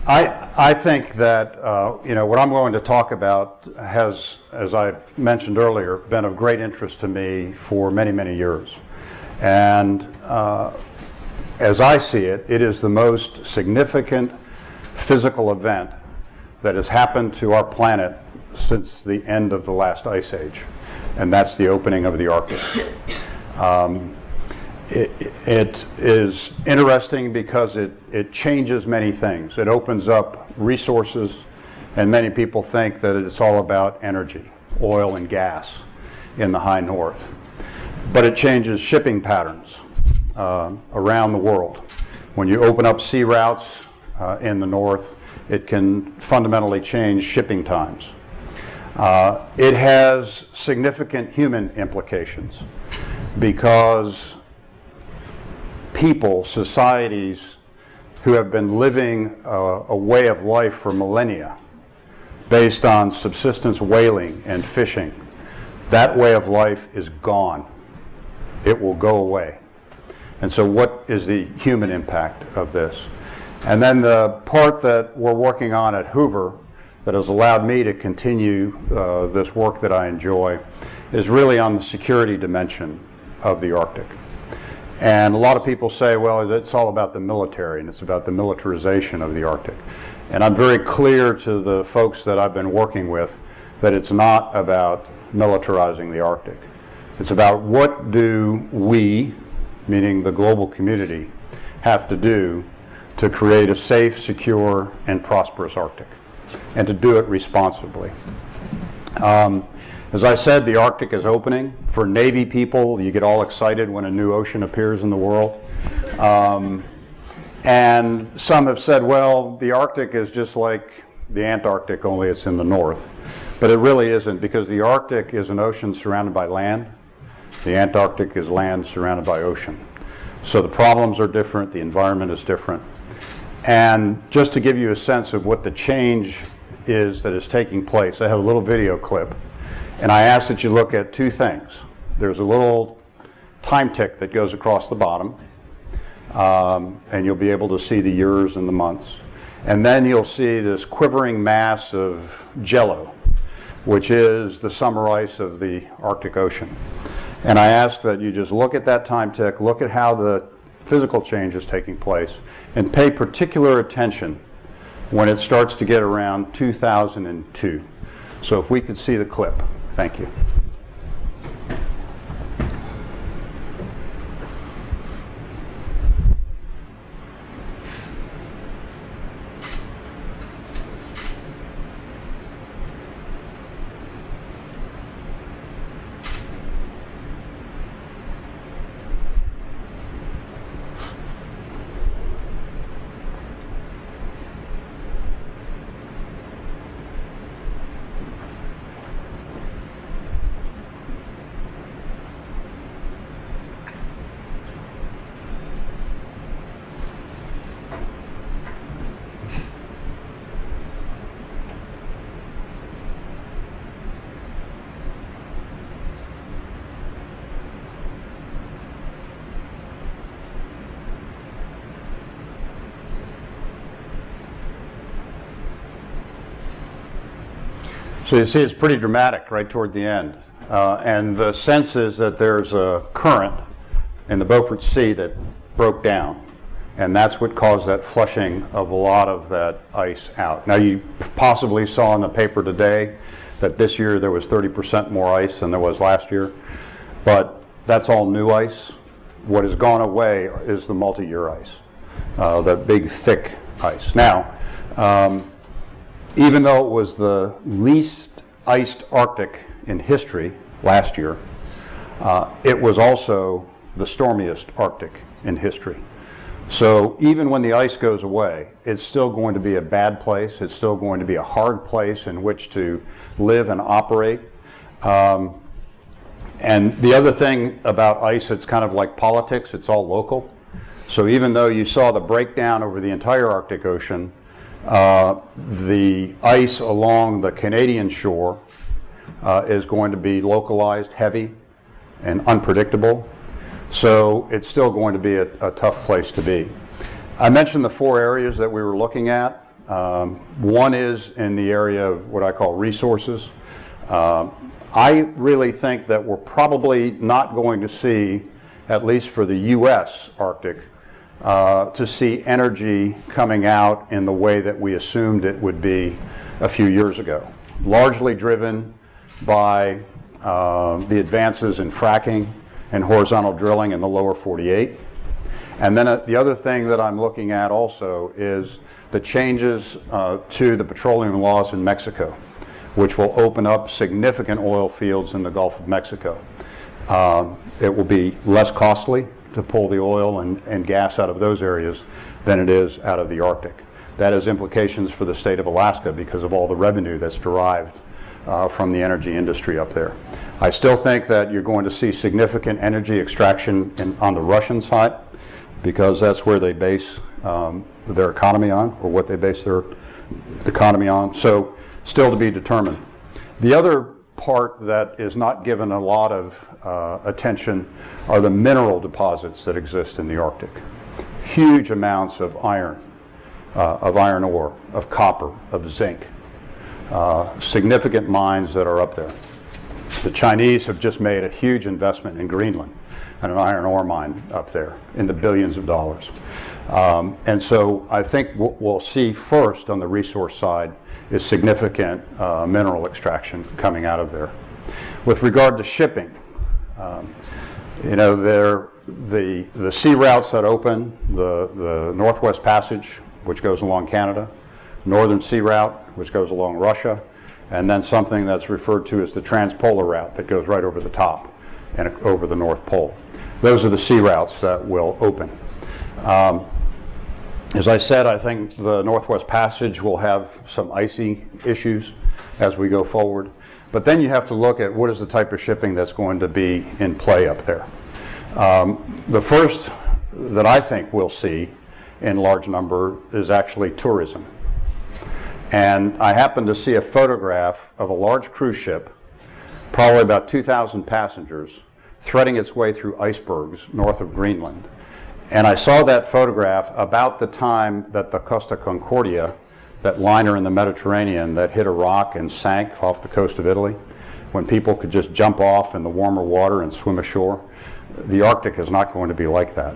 I think that what I'm going to talk about has, as I mentioned earlier, been of great interest to me for many, many years. And as I see it, it is the most significant physical event that has happened to our planet since the end of the last ice age, and that's the opening of the Arctic. It is interesting because it changes many things. It opens up resources, and many people think that it's all about energy, oil and gas in the high north. But it changes shipping patterns around the world. When you open up sea routes in the north, it can fundamentally change shipping times. It has significant human implications because people, societies who have been living a way of life for millennia based on subsistence whaling and fishing, that way of life is gone. It will go away. And so what is the human impact of this? And then the part that we're working on at Hoover that has allowed me to continue this work that I enjoy is really on the security dimension of the Arctic. And a lot of people say, well, it's all about the military and it's about the militarization of the Arctic. And I'm very clear to the folks that I've been working with that it's not about militarizing the Arctic. It's about what do we, meaning the global community, have to do to create a safe, secure, and prosperous Arctic, and to do it responsibly. As I said, the Arctic is opening. For Navy people, you get all excited when a new ocean appears in the world. And some have said, well, the Arctic is just like the Antarctic, only it's in the north. But it really isn't, because the Arctic is an ocean surrounded by land. The Antarctic is land surrounded by ocean. So the problems are different, the environment is different. And just to give you a sense of what the change is that is taking place, I have a little video clip. And I ask that you look at two things. There's a little time tick that goes across the bottom, and you'll be able to see the years and the months. And then you'll see this quivering mass of jello, which is the summer ice of the Arctic Ocean. And I ask that you just look at that time tick, look at how the physical change is taking place, and pay particular attention when it starts to get around 2002. So if we could see the clip. Thank you. So you see it's pretty dramatic right toward the end. And the sense is that there's a current in the Beaufort Sea that broke down. And that's what caused that flushing of a lot of that ice out. Now you possibly saw in the paper today that this year there was 30% more ice than there was last year. But that's all new ice. What has gone away is the multi-year ice, the big thick ice. Now, even though it was the least iced Arctic in history last year, it was also the stormiest Arctic in history. So even when the ice goes away, it's still going to be a bad place. It's still going to be a hard place in which to live and operate. And the other thing about ice, it's kind of like politics. It's all local. So even though you saw the breakdown over the entire Arctic Ocean, the ice along the Canadian shore is going to be localized, heavy, and unpredictable. So it's still going to be a tough place to be. I mentioned the 4 areas that we were looking at. One is in the area of what I call resources. I really think that we're probably not going to see, at least for the U.S. Arctic, to see energy coming out in the way that we assumed it would be a few years ago. Largely driven by the advances in fracking and horizontal drilling in the lower 48. And then the other thing that I'm looking at also is the changes to the petroleum laws in Mexico, which will open up significant oil fields in the Gulf of Mexico. It will be less costly to pull the oil and gas out of those areas than it is out of the Arctic. That has implications for the state of Alaska because of all the revenue that's derived from the energy industry up there. I still think that you're going to see significant energy extraction on the Russian side because that's where they base their economy on, or what they base their economy on. So still to be determined. The other part that is not given a lot of attention are the mineral deposits that exist in the Arctic. Huge amounts of iron ore, of copper, of zinc. Significant mines that are up there. The Chinese have just made a huge investment in Greenland and an iron ore mine up there in the billions of dollars. And so I think what we'll see first on the resource side is significant mineral extraction coming out of there. With regard to shipping, you know, the sea routes that open, the Northwest Passage, which goes along Canada, Northern Sea Route, which goes along Russia, and then something that's referred to as the Transpolar Route that goes right over the top and over the North Pole. Those are the sea routes that will open. As I said, I think the Northwest Passage will have some icy issues as we go forward. But then you have to look at what is the type of shipping that's going to be in play up there. The first that I think we'll see in large number is actually tourism. And I happened to see a photograph of a large cruise ship, probably about 2,000 passengers, threading its way through icebergs north of Greenland. And I saw that photograph about the time that the Costa Concordia, that liner in the Mediterranean that hit a rock and sank off the coast of Italy, when people could just jump off in the warmer water and swim ashore. The Arctic is not going to be like that.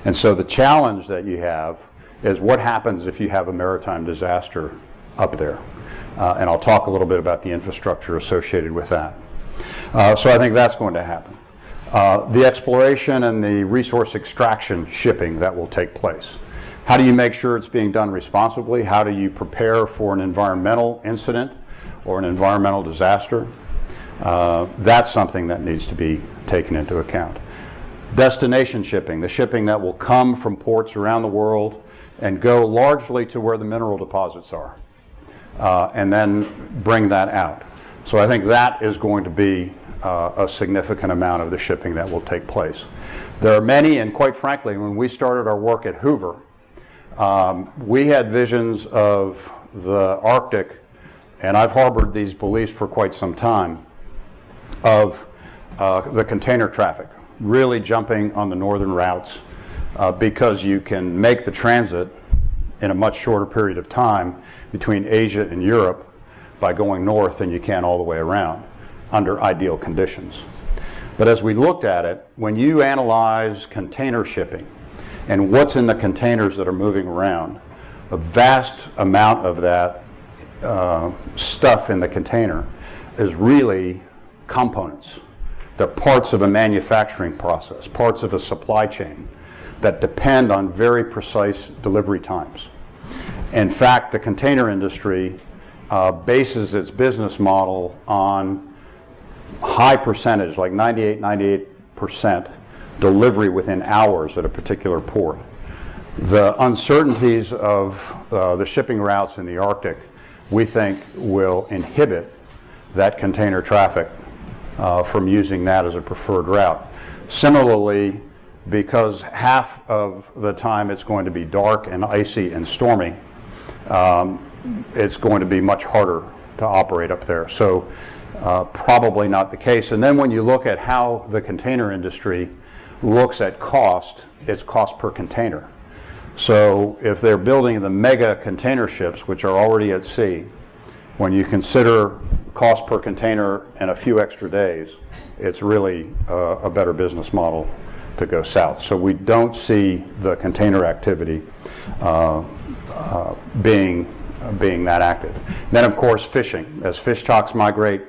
And so the challenge that you have is what happens if you have a maritime disaster up there. And I'll talk a little bit about the infrastructure associated with that. So I think that's going to happen. The exploration and the resource extraction shipping that will take place. How do you make sure it's being done responsibly? How do you prepare for an environmental incident or an environmental disaster? That's something that needs to be taken into account. Destination shipping, the shipping that will come from ports around the world and go largely to where the mineral deposits are, and then bring that out. So I think that is going to be a significant amount of the shipping that will take place. There are many, and quite frankly, when we started our work at Hoover, we had visions of the Arctic, and I've harbored these beliefs for quite some time, of the container traffic really jumping on the northern routes because you can make the transit in a much shorter period of time between Asia and Europe by going north than you can all the way around under ideal conditions. But as we looked at it, when you analyze container shipping and what's in the containers that are moving around, a vast amount of that stuff in the container is really components. They're parts of a manufacturing process, parts of a supply chain that depend on very precise delivery times. In fact, the container industry bases its business model on high percentage, like 98% delivery within hours at a particular port. The uncertainties of the shipping routes in the Arctic, we think, will inhibit that container traffic from using that as a preferred route. Similarly, because half of the time it's going to be dark and icy and stormy, it's going to be much harder to operate up there. So probably not the case. And then when you look at how the container industry looks at cost, it's cost per container. So if they're building the mega container ships, which are already at sea, when you consider cost per container and a few extra days, it's really a better business model to go south. So we don't see the container activity being that active. Then of course fishing. As fish stocks migrate,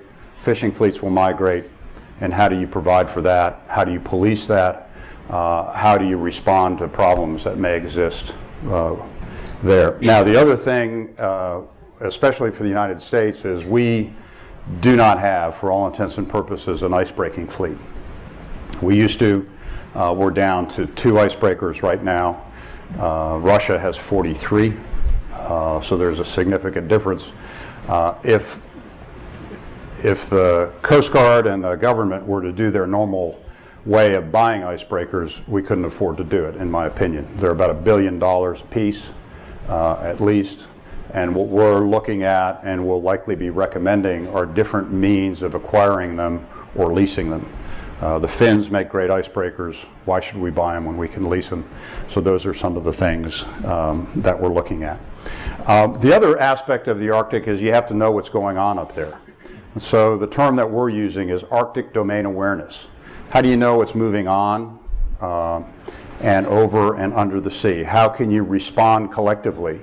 fishing fleets will migrate. And how do you provide for that? How do you police that? How do you respond to problems that may exist there? Now the other thing, especially for the United States, is we do not have, for all intents and purposes, an ice-breaking fleet. We used to. We're down to 2 icebreakers right now. Russia has 43, so there's a significant difference. If the Coast Guard and the government were to do their normal way of buying icebreakers, we couldn't afford to do it, in my opinion. They're about $1 billion a piece, at least. And what we're looking at and will likely be recommending are different means of acquiring them or leasing them. The Finns make great icebreakers. Why should we buy them when we can lease them? So those are some of the things that we're looking at. The other aspect of the Arctic is you have to know what's going on up there. So the term that we're using is Arctic domain awareness. How do you know what's moving on and over and under the sea? How can you respond collectively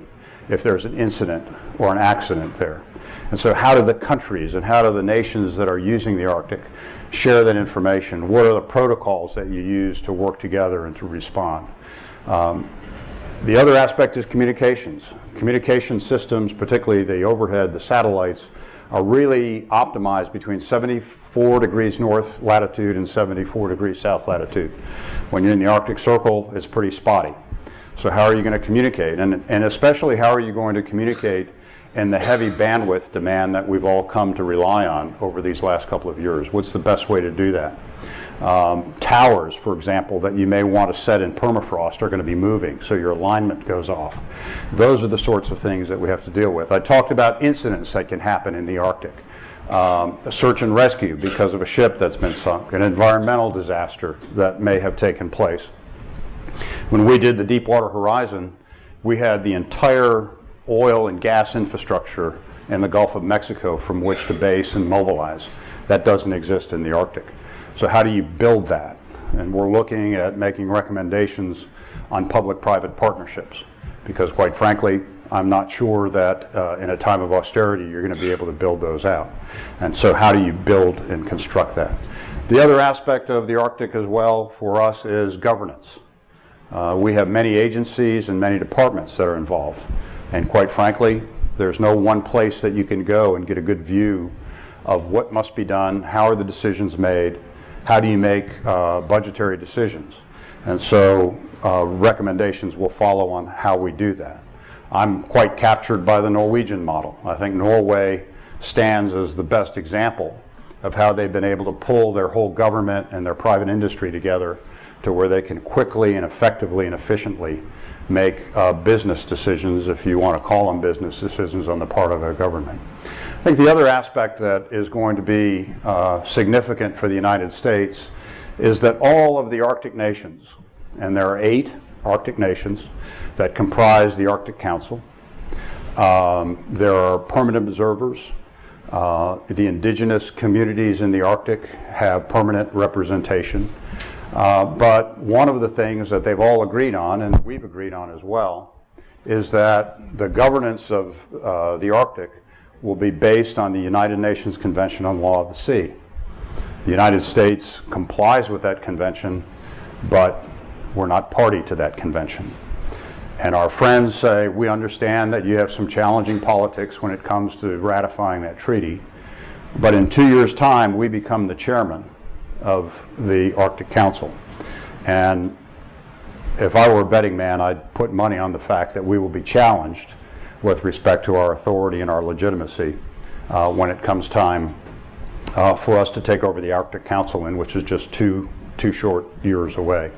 if there's an incident or an accident there? And so how do the countries and how do the nations that are using the Arctic share that information? What are the protocols that you use to work together and to respond? The other aspect is communications. Communication systems, particularly the overhead, the satellites, are really optimized between 74 degrees north latitude and 74 degrees south latitude. When you're in the Arctic Circle, it's pretty spotty. So how are you going to communicate? And especially how are you going to communicate in the heavy bandwidth demand that we've all come to rely on over these last couple of years? What's the best way to do that? Towers, for example, that you may want to set in permafrost are going to be moving, so your alignment goes off. Those are the sorts of things that we have to deal with. I talked about incidents that can happen in the Arctic. A search and rescue because of a ship that's been sunk, an environmental disaster that may have taken place. When we did the Deepwater Horizon, we had the entire oil and gas infrastructure in the Gulf of Mexico from which to base and mobilize. That doesn't exist in the Arctic. So how do you build that? And we're looking at making recommendations on public-private partnerships because, quite frankly, I'm not sure that in a time of austerity you're going to be able to build those out. And so how do you build and construct that? The other aspect of the Arctic as well for us is governance. We have many agencies and many departments that are involved. And quite frankly, there's no one place that you can go and get a good view of what must be done, how are the decisions made, how do you make budgetary decisions. And so recommendations will follow on how we do that. I'm quite captured by the Norwegian model. I think Norway stands as the best example of how they've been able to pull their whole government and their private industry together to where they can quickly and effectively and efficiently make business decisions, if you want to call them business decisions, on the part of a government. I think the other aspect that is going to be significant for the United States is that all of the Arctic nations, and there are 8 Arctic nations that comprise the Arctic Council. There are permanent observers. The indigenous communities in the Arctic have permanent representation. But one of the things that they've all agreed on, and we've agreed on as well, is that the governance of the Arctic will be based on the United Nations Convention on Law of the Sea. The United States complies with that convention, but we're not party to that convention. And our friends say, we understand that you have some challenging politics when it comes to ratifying that treaty, but in 2 years' time, we become the chairman of the Arctic Council. And if I were a betting man, I'd put money on the fact that we will be challenged with respect to our authority and our legitimacy when it comes time for us to take over the Arctic Council, which is just two short years away.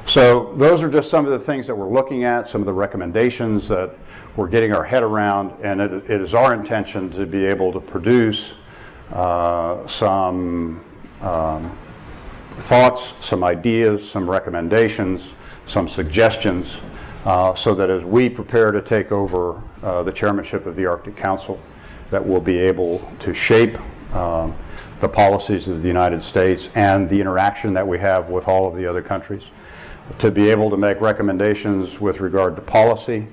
So those are just some of the things that we're looking at, some of the recommendations that we're getting our head around, and it is our intention to be able to produce some thoughts, some ideas, some recommendations, some suggestions so that as we prepare to take over the chairmanship of the Arctic Council, that we'll be able to shape the policies of the United States and the interaction that we have with all of the other countries, to be able to make recommendations with regard to policy,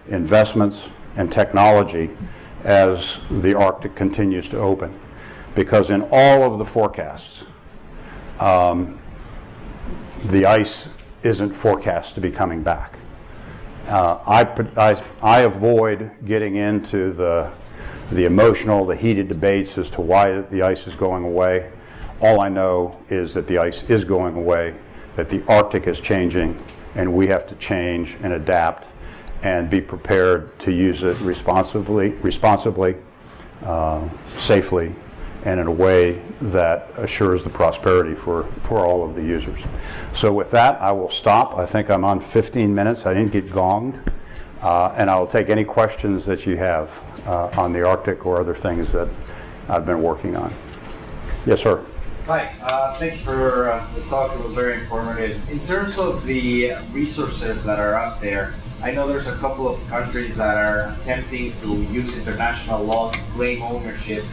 investments, and technology as the Arctic continues to open. Because in all of the forecasts, the ice isn't forecast to be coming back. I avoid getting into the emotional, the heated debates as to why the ice is going away. All I know is that the ice is going away, that the Arctic is changing, and we have to change and adapt and be prepared to use it responsibly, safely, and in a way that assures the prosperity for all of the users. So with that, I will stop. I think I'm on 15 minutes. I didn't get gonged. And I'll take any questions that you have on the Arctic or other things that I've been working on. Yes, sir. Hi, thank you for the talk. It was very informative. In terms of the resources that are out there, I know there's a couple of countries that are attempting to use international law to claim ownership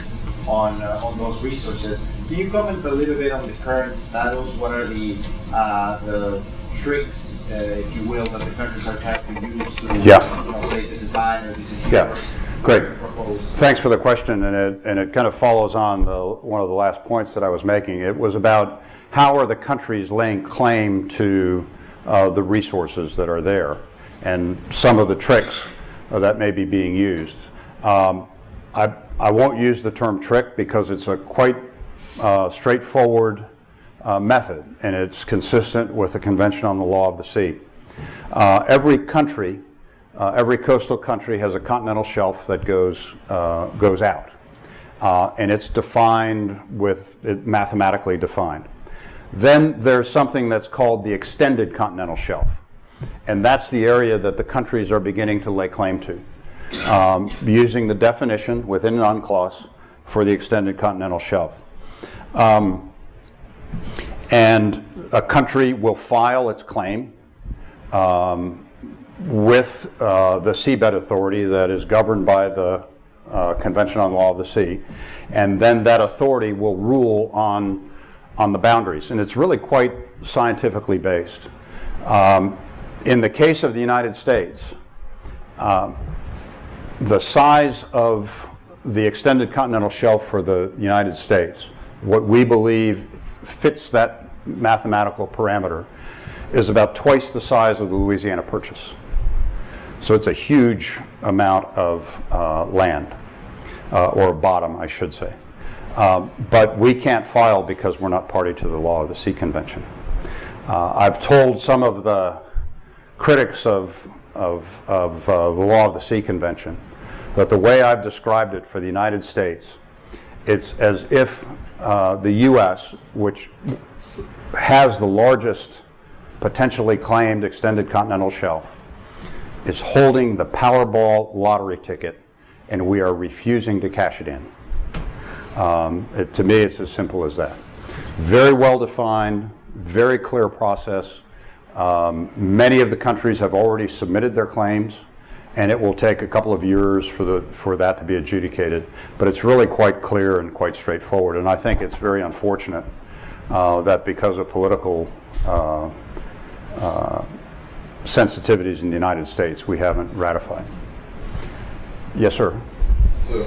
on those resources. Can you comment a little bit on the current status? What are the tricks, if you will, that the countries are trying to use to say this is mine or this is yours? Yeah, great. Thanks for the question, and it kind of follows on one of the last points that I was making. It was about how are the countries laying claim to the resources that are there, and some of the tricks that may be being used. I won't use the term trick because it's a quite straightforward method, and it's consistent with the Convention on the Law of the Sea. Every country, every coastal country has a continental shelf that goes out, and it's defined mathematically defined. Then there's something that's called the extended continental shelf, and that's the area that the countries are beginning to lay claim to, using the definition within an UNCLOS for the extended continental shelf. And a country will file its claim with the seabed authority that is governed by the Convention on the Law of the Sea, and then that authority will rule on the boundaries, and it's really quite scientifically based. In the case of the United States, the size of the extended continental shelf for the United States, what we believe fits that mathematical parameter, is about twice the size of the Louisiana Purchase. So it's a huge amount of land, or bottom, I should say. But we can't file because we're not party to the Law of the Sea Convention. I've told some of the critics of the Law of the Sea Convention that the way I've described it for the United States, it's as if the U.S., which has the largest potentially claimed extended continental shelf, is holding the Powerball lottery ticket, and we are refusing to cash it in. To me, it's as simple as that. Very well defined, very clear process. Many of the countries have already submitted their claims, and it will take a couple of years for that to be adjudicated. But it's really quite clear and quite straightforward. And I think it's very unfortunate that because of political sensitivities in the United States, we haven't ratified. Yes, sir. So,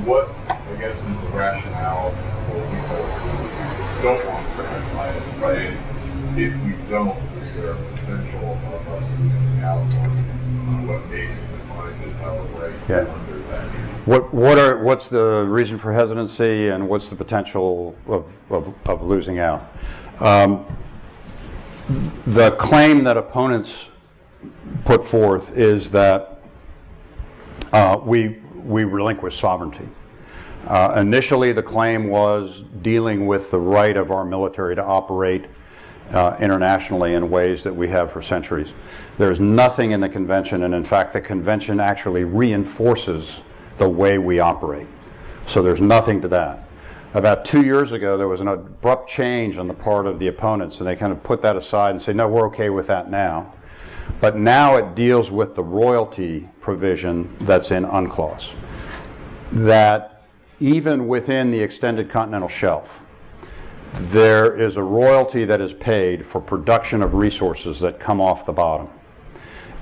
what, I guess, is the rationale for people who don't want to ratify it, right? If we don't, is there a potential of us losing out on what they define as our right under that? What's the reason for hesitancy, and what's the potential of losing out? The claim that opponents put forth is that we relinquish sovereignty. Initially, the claim was dealing with the right of our military to operate internationally in ways that we have for centuries. There's nothing in the convention, and in fact the convention actually reinforces the way we operate. So there's nothing to that. About 2 years ago, there was an abrupt change on the part of the opponents, and they kind of put that aside and say, no, we're okay with that now. But now it deals with the royalty provision that's in UNCLOS. That even within the extended continental shelf, there is a royalty that is paid for production of resources that come off the bottom.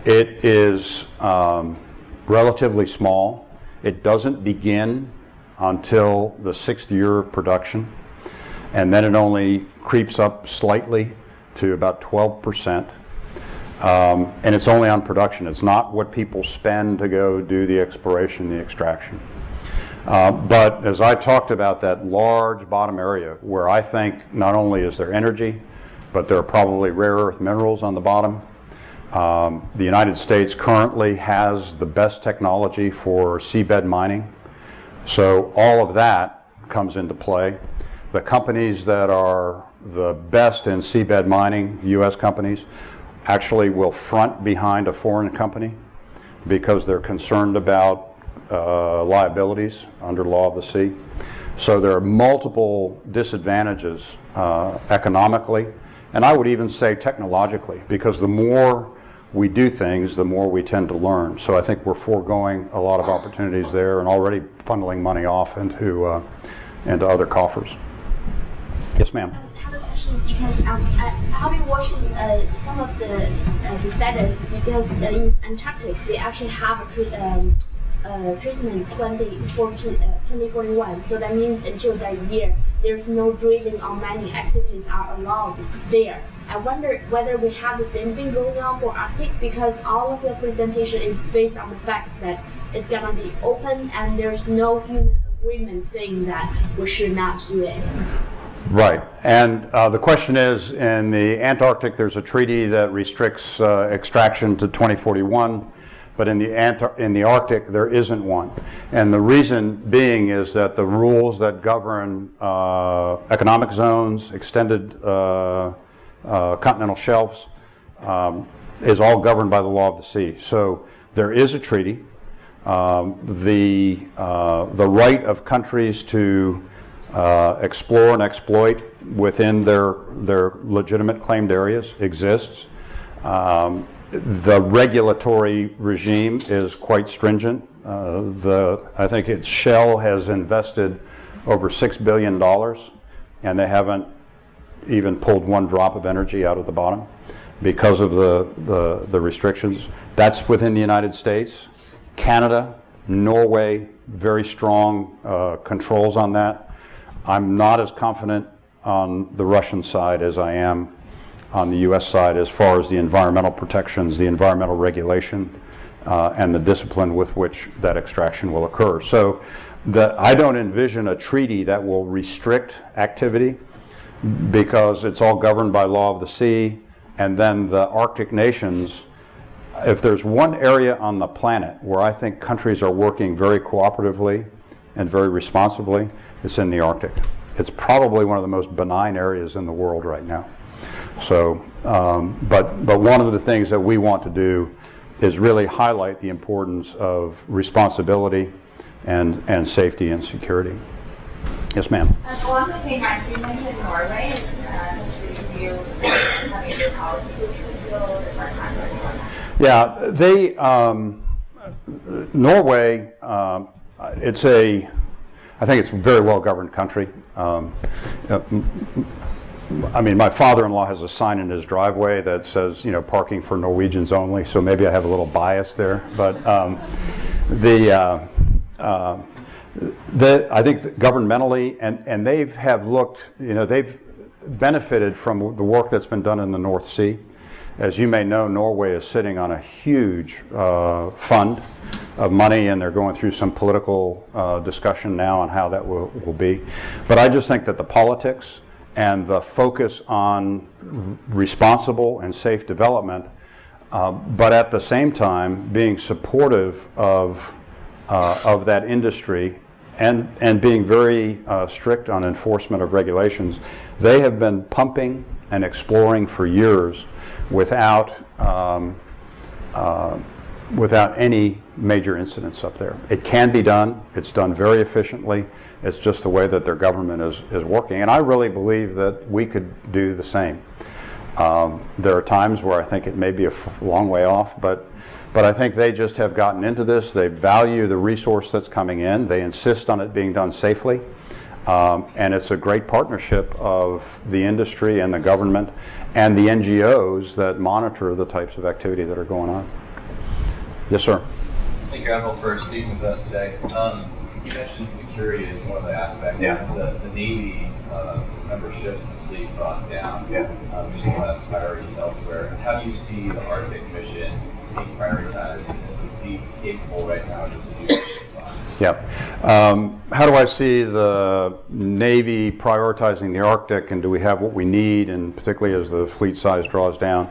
It is relatively small. It doesn't begin until the 6th year of production, and then it only creeps up slightly to about 12%. And it's only on production. It's not what people spend to go do the exploration, the extraction. But as I talked about that large bottom area where I think not only is there energy, but there are probably rare earth minerals on the bottom. The United States currently has the best technology for seabed mining. So all of that comes into play. The companies that are the best in seabed mining, U.S. companies, actually will front behind a foreign company because they're concerned about liabilities under law of the sea. So there are multiple disadvantages economically, and I would even say technologically, because the more we do things, the more we tend to learn. So I think we're foregoing a lot of opportunities there and already funneling money off into other coffers. Yes, ma'am. I have a question because I've been watching some of the status because in Antarctic they actually have a treatment 2041. So that means until that year there's no drilling or mining activities are allowed there. I wonder whether we have the same thing going on for Arctic, because all of your presentation is based on the fact that it's gonna be open and there's no human agreement saying that we should not do it. Right, and the question is, in the Antarctic there's a treaty that restricts extraction to 2041, but in the Arctic there isn't one. And the reason being is that the rules that govern economic zones, extended continental shelves, is all governed by the law of the sea. So there is a treaty. The right of countries to explore and exploit within their legitimate claimed areas exists. The regulatory regime is quite stringent. I think Shell has invested over $6 billion, and they haven't even pulled one drop of energy out of the bottom because of the restrictions. That's within the United States. Canada, Norway, very strong controls on that. I'm not as confident on the Russian side as I am on the U.S. side as far as the environmental protections, the environmental regulation, and the discipline with which that extraction will occur. So I don't envision a treaty that will restrict activity, because it's all governed by law of the sea. And then the Arctic nations, if there's one area on the planet where I think countries are working very cooperatively and very responsibly, it's in the Arctic. It's probably one of the most benign areas in the world right now. So, but one of the things that we want to do is really highlight the importance of responsibility and safety and security. Yes, ma'am. Along the same lines, you mentioned Norway is review having your policy. Could you just give a little bit more context on that? Yeah, Norway, I think it's a very well-governed country. I mean, my father-in-law has a sign in his driveway that says, parking for Norwegians only, so maybe I have a little bias there. But I think that governmentally, and they've benefited from the work that's been done in the North Sea. As you may know, Norway is sitting on a huge fund of money, and they're going through some political discussion now on how that will be. But I just think that the politics and the focus on responsible and safe development, but at the same time being supportive of that industry and being very strict on enforcement of regulations. They have been pumping and exploring for years without any major incidents up there. It can be done. It's done very efficiently. It's just the way that their government is working. And I really believe that we could do the same. There are times where I think it may be a long way off, but I think they just have gotten into this. They value the resource that's coming in. They insist on it being done safely. And it's a great partnership of the industry and the government and the NGOs that monitor the types of activity that are going on. Yes, sir. Thank you, Admiral, for speaking with us today. You mentioned security as one of the aspects. Yeah. As the Navy, its membership in the fleet draws down, Yeah. we just want to have priorities elsewhere. How do you see the Arctic mission being prioritized, and is the fleet capable right now just to do this? Yep. How do I see the Navy prioritizing the Arctic, and do we have what we need, and particularly as the fleet size draws down?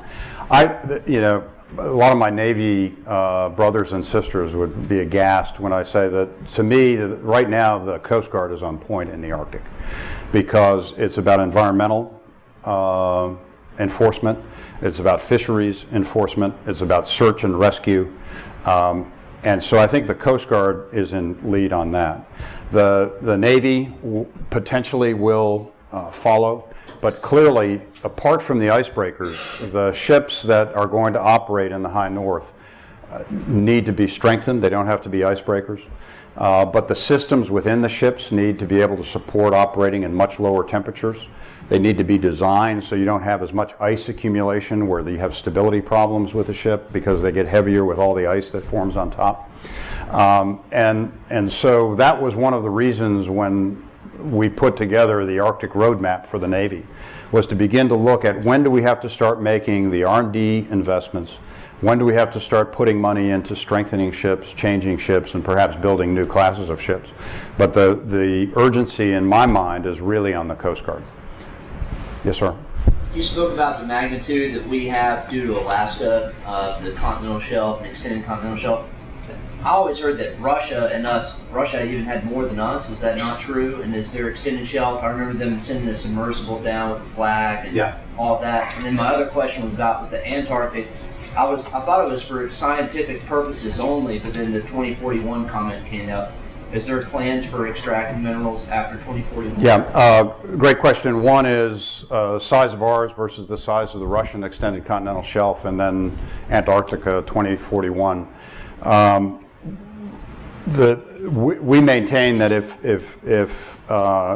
A lot of my Navy brothers and sisters would be aghast when I say that, to me, right now the Coast Guard is on point in the Arctic because it's about environmental enforcement, it's about fisheries enforcement, it's about search and rescue. And so I think the Coast Guard is in lead on that. The Navy potentially will follow, but clearly, apart from the icebreakers, the ships that are going to operate in the high north need to be strengthened. They don't have to be icebreakers. But the systems within the ships need to be able to support operating in much lower temperatures. They need to be designed so you don't have as much ice accumulation where you have stability problems with the ship because they get heavier with all the ice that forms on top. And so that was one of the reasons when we put together the Arctic roadmap for the Navy, was to begin to look at when do we have to start making the R&D investments, when do we have to start putting money into strengthening ships, changing ships, and perhaps building new classes of ships. But the urgency in my mind is really on the Coast Guard. Yes, sir. You spoke about the magnitude that we have due to Alaska, the continental shelf and extended continental shelf. I always heard that Russia even had more than us. Is that not true? And is there extended shelf? I remember them sending the submersible down with the flag and all of that. And then my other question was about with the Antarctic. I thought it was for scientific purposes only, but then the 2041 comment came out. Is there plans for extracting minerals after 2041? Yeah, great question. One is size of ours versus the size of the Russian extended continental shelf, and then Antarctica 2041. We maintain that if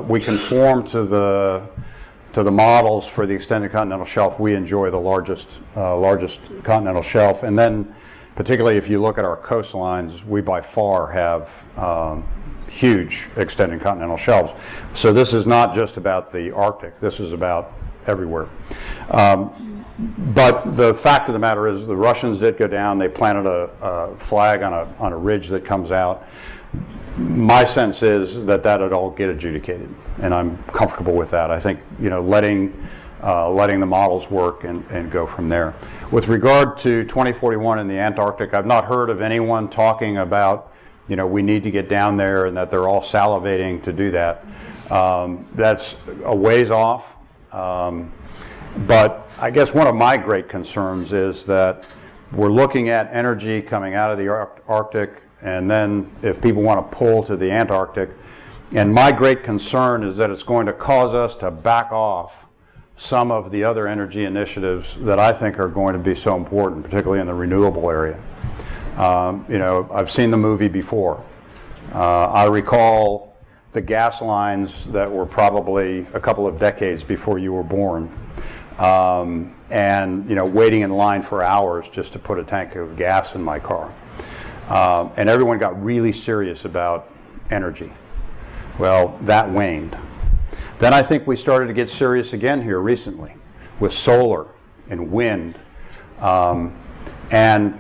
we conform to the models for the extended continental shelf, we enjoy the largest continental shelf. And then, particularly if you look at our coastlines, we by far have huge extended continental shelves. So this is not just about the Arctic. This is about everywhere. But the fact of the matter is the Russians did go down. They planted a flag on a ridge that comes out. My sense is that would all get adjudicated, and I'm comfortable with that. I think letting the models work and go from there. With regard to 2041 in the Antarctic, I've not heard of anyone talking about we need to get down there and that they're all salivating to do that. That's a ways off. But I guess one of my great concerns is that we're looking at energy coming out of the Arctic, and then if people want to pull to the Antarctic, and my great concern is that it's going to cause us to back off some of the other energy initiatives that I think are going to be so important, particularly in the renewable area. I've seen the movie before. I recall the gas lines that were probably a couple of decades before you were born. And waiting in line for hours just to put a tank of gas in my car. And everyone got really serious about energy. Well, that waned. Then I think we started to get serious again here recently with solar and wind. And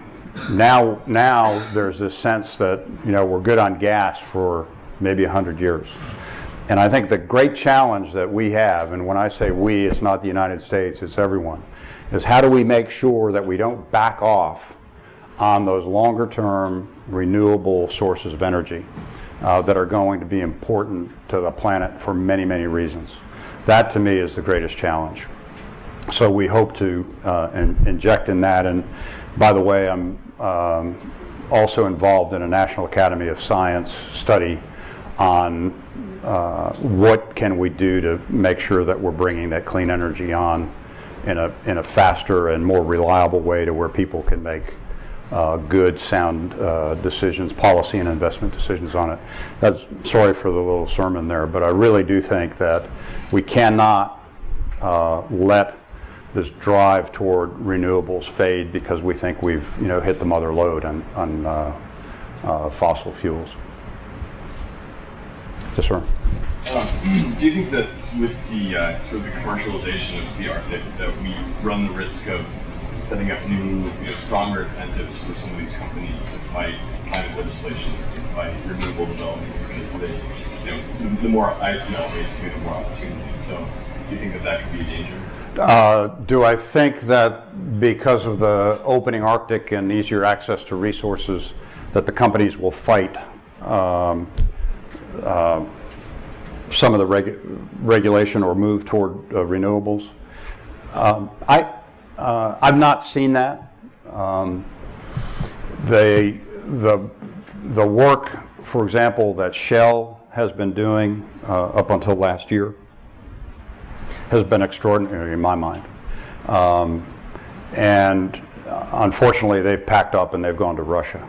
now there's this sense that we're good on gas for maybe 100 years. And I think the great challenge that we have, and when I say we, it's not the United States, it's everyone, is how do we make sure that we don't back off on those longer term renewable sources of energy that are going to be important to the planet for many, many reasons. That to me is the greatest challenge. So we hope to inject in that. And by the way, I'm also involved in a National Academy of Science study on what can we do to make sure that we're bringing that clean energy on in a faster and more reliable way to where people can make good, sound decisions, policy and investment decisions on it. Sorry for the little sermon there, but I really do think that we cannot let this drive toward renewables fade because we think we've hit the mother lode on fossil fuels. Yes, sir. Do you think that with the sort of the commercialization of the Arctic, that we run the risk of setting up new, stronger incentives for some of these companies to fight climate legislation, to fight renewable development, because they, the more ice melt, basically, the more opportunities. So, do you think that that could be a danger? Do I think that because of the opening Arctic and easier access to resources, that the companies will fight some of the regulation or move toward renewables? I've not seen that. The work, for example, that Shell has been doing up until last year has been extraordinary in my mind. And unfortunately, they've packed up and they've gone to Russia.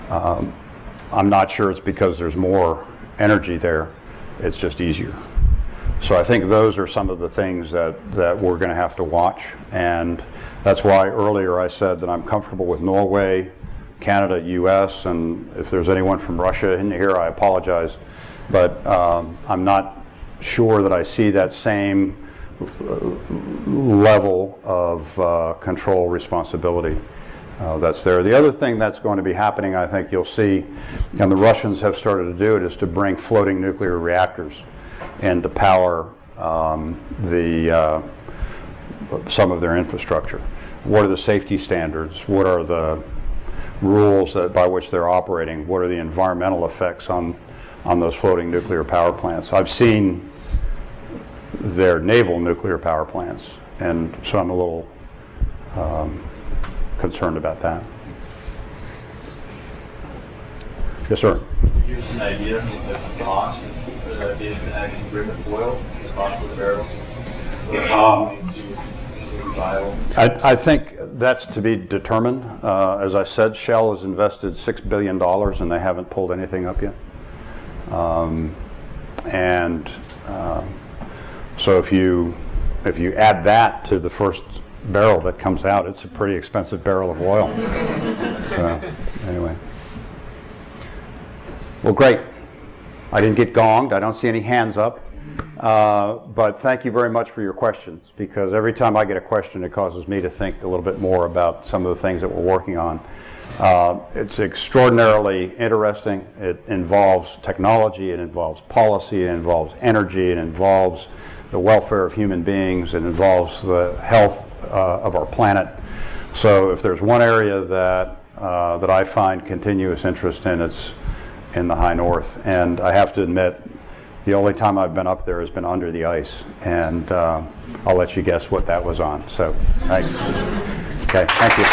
I'm not sure it's because there's more energy there. It's just easier. So I think those are some of the things that we're going to have to watch. And that's why earlier I said that I'm comfortable with Norway, Canada, US, and if there's anyone from Russia in here, I apologize. But I'm not sure that I see that same level of control responsibility that's there. The other thing that's going to be happening, I think you'll see, and the Russians have started to do it, is to bring floating nuclear reactors and to power some of their infrastructure. What are the safety standards? What are the rules by which they're operating? What are the environmental effects on those floating nuclear power plants? I've seen their naval nuclear power plants, and so I'm a little concerned about that. Yes, sir. Give us an idea of the cost is to actually bring the oil, the cost per barrel. I think that's to be determined. As I said, Shell has invested $6 billion and they haven't pulled anything up yet. So if you add that to the first barrel that comes out, it's a pretty expensive barrel of oil. So anyway. Well, great. I didn't get gonged. I don't see any hands up. But thank you very much for your questions, because every time I get a question, it causes me to think a little bit more about some of the things that we're working on. It's extraordinarily interesting. It involves technology, it involves policy, it involves energy, it involves the welfare of human beings, it involves the health of our planet. So if there's one area that I find continuous interest in, it's in the high north. And I have to admit, the only time I've been up there has been under the ice, and I'll let you guess what that was on. So thanks. Okay, thank you.